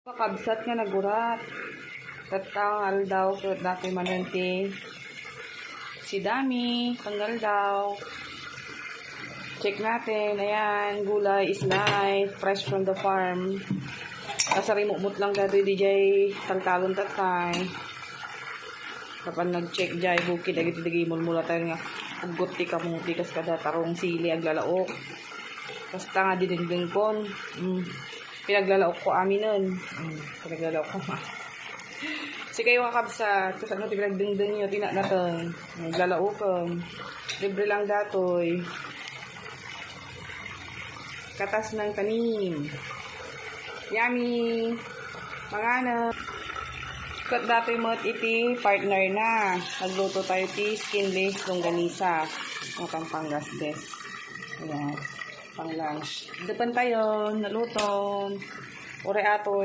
Kabsat nga nagurat. Tatang aldaw ket dati manunti. Si Dami, tanggal daw. Check natin. Ayan, gulay is live, fresh from the farm. Kasarimumot lang dati DJ taltalon tatay. Kapan nag-check jay bukid agad digay mula tayo nga ugot ti kamuti kas kada tarong sili aglalaok. Basta nga didingding kon. Pinaglalaok ko amin nun. Pinaglalaok ko. Si kayo kakabsat. Kasi ano pinagdingding nyo, tinak natin. Naglalaok ko. Libre lang datoy. Katas ng tanim. Yummy! Mga na. Kat datoy mo't iti partner na. Nagluto tayo ti skinless longganisa. Ang Pampangas des. Ayan. Pang lunch. Depan tayo. Naluto. Ore ato.